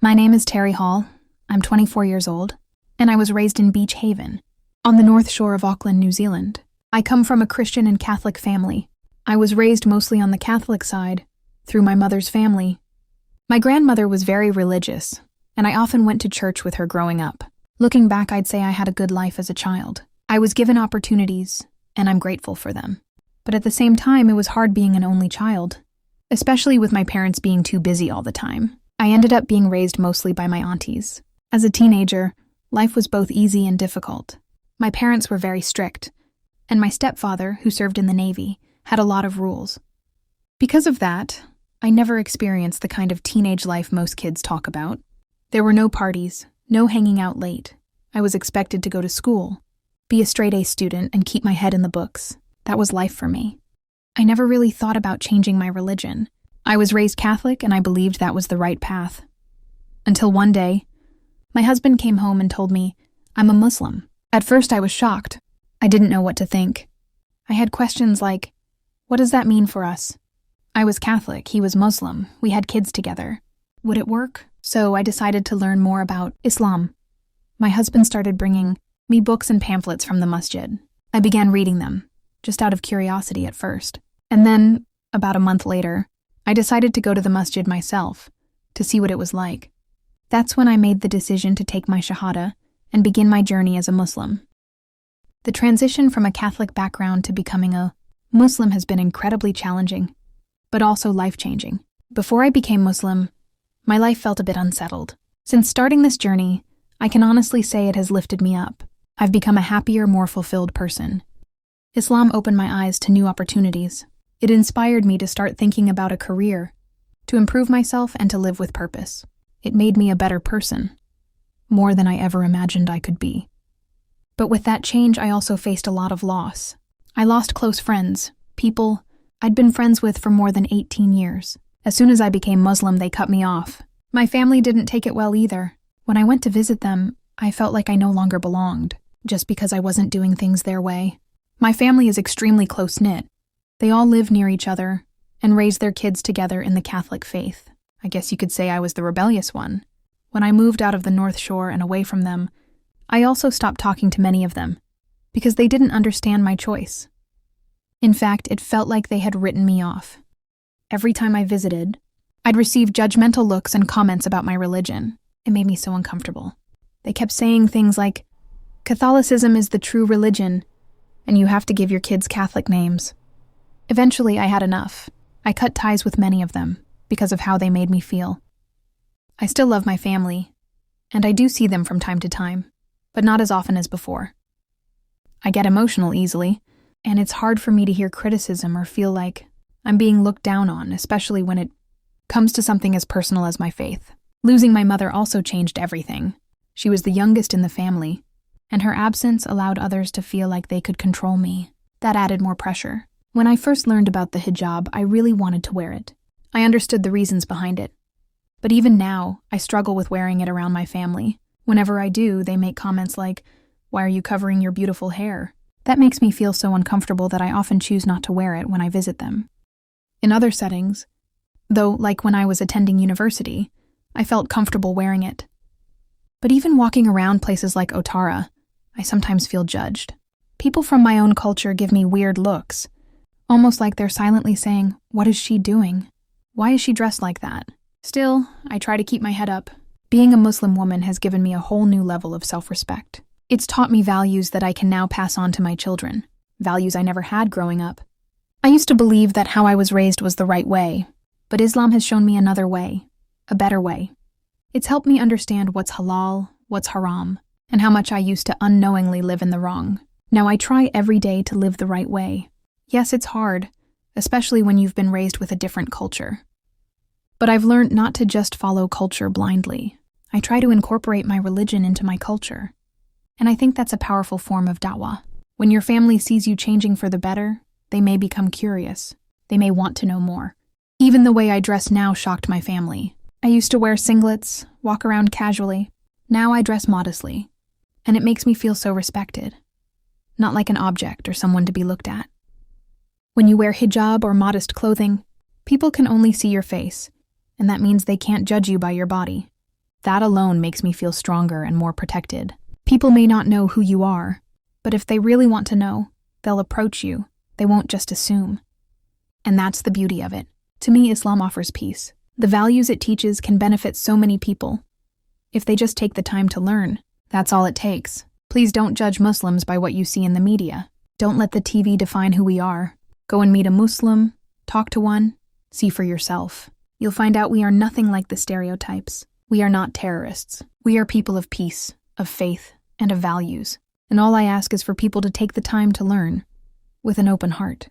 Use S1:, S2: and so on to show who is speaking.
S1: My name is Terry Hall. I'm 24 years old, and I was raised in Beach Haven, on the North Shore of Auckland, New Zealand. I come from a Christian and Catholic family. I was raised mostly on the Catholic side, through my mother's family. My grandmother was very religious, and I often went to church with her growing up. Looking back, I'd say I had a good life as a child. I was given opportunities, and I'm grateful for them. But at the same time, it was hard being an only child, especially with my parents being too busy all the time. I ended up being raised mostly by my aunties. As a teenager, life was both easy and difficult. My parents were very strict, and my stepfather, who served in the Navy, had a lot of rules. Because of that, I never experienced the kind of teenage life most kids talk about. There were no parties, no hanging out late. I was expected to go to school, be a straight-A student, and keep my head in the books. That was life for me. I never really thought about changing my religion. I was raised Catholic, and I believed that was the right path. Until one day, my husband came home and told me, I'm a Muslim. At first, I was shocked. I didn't know what to think. I had questions like, what does that mean for us? I was Catholic, he was Muslim, we had kids together. Would it work? So I decided to learn more about Islam. My husband started bringing me books and pamphlets from the masjid. I began reading them, just out of curiosity at first. And then, about a month later, I decided to go to the masjid myself, to see what it was like. That's when I made the decision to take my shahada and begin my journey as a Muslim. The transition from a Catholic background to becoming a Muslim has been incredibly challenging, but also life-changing. Before I became Muslim, my life felt a bit unsettled. Since starting this journey, I can honestly say it has lifted me up. I've become a happier, more fulfilled person. Islam opened my eyes to new opportunities. It inspired me to start thinking about a career, to improve myself and to live with purpose. It made me a better person, more than I ever imagined I could be. But with that change, I also faced a lot of loss. I lost close friends, people I'd been friends with for more than 18 years. As soon as I became Muslim, they cut me off. My family didn't take it well either. When I went to visit them, I felt like I no longer belonged, just because I wasn't doing things their way. My family is extremely close-knit. They all live near each other and raise their kids together in the Catholic faith. I guess you could say I was the rebellious one. When I moved out of the North Shore and away from them, I also stopped talking to many of them because they didn't understand my choice. In fact, it felt like they had written me off. Every time I visited, I'd receive judgmental looks and comments about my religion. It made me so uncomfortable. They kept saying things like, Catholicism is the true religion, and you have to give your kids Catholic names. Eventually, I had enough. I cut ties with many of them because of how they made me feel. I still love my family, and I do see them from time to time, but not as often as before. I get emotional easily, and it's hard for me to hear criticism or feel like I'm being looked down on, especially when it comes to something as personal as my faith. Losing my mother also changed everything. She was the youngest in the family, and her absence allowed others to feel like they could control me. That added more pressure. When I first learned about the hijab, I really wanted to wear it. I understood the reasons behind it. But even now, I struggle with wearing it around my family. Whenever I do, they make comments like, "Why are you covering your beautiful hair?" That makes me feel so uncomfortable that I often choose not to wear it when I visit them. In other settings, though, like when I was attending university, I felt comfortable wearing it. But even walking around places like Otara, I sometimes feel judged. People from my own culture give me weird looks, almost like they're silently saying, "What is she doing? Why is she dressed like that?" Still, I try to keep my head up. Being a Muslim woman has given me a whole new level of self-respect. It's taught me values that I can now pass on to my children, values I never had growing up. I used to believe that how I was raised was the right way, but Islam has shown me another way, a better way. It's helped me understand what's halal, what's haram, and how much I used to unknowingly live in the wrong. Now I try every day to live the right way. Yes, it's hard, especially when you've been raised with a different culture. But I've learned not to just follow culture blindly. I try to incorporate my religion into my culture. And I think that's a powerful form of da'wah. When your family sees you changing for the better, they may become curious. They may want to know more. Even the way I dress now shocked my family. I used to wear singlets, walk around casually. Now I dress modestly, and it makes me feel so respected. Not like an object or someone to be looked at. When you wear hijab or modest clothing, people can only see your face, and that means they can't judge you by your body. That alone makes me feel stronger and more protected. People may not know who you are, but if they really want to know, they'll approach you. They won't just assume. And that's the beauty of it. To me, Islam offers peace. The values it teaches can benefit so many people. If they just take the time to learn, that's all it takes. Please don't judge Muslims by what you see in the media. Don't let the TV define who we are. Go and meet a Muslim, talk to one, see for yourself. You'll find out we are nothing like the stereotypes. We are not terrorists. We are people of peace, of faith, and of values. And all I ask is for people to take the time to learn with an open heart.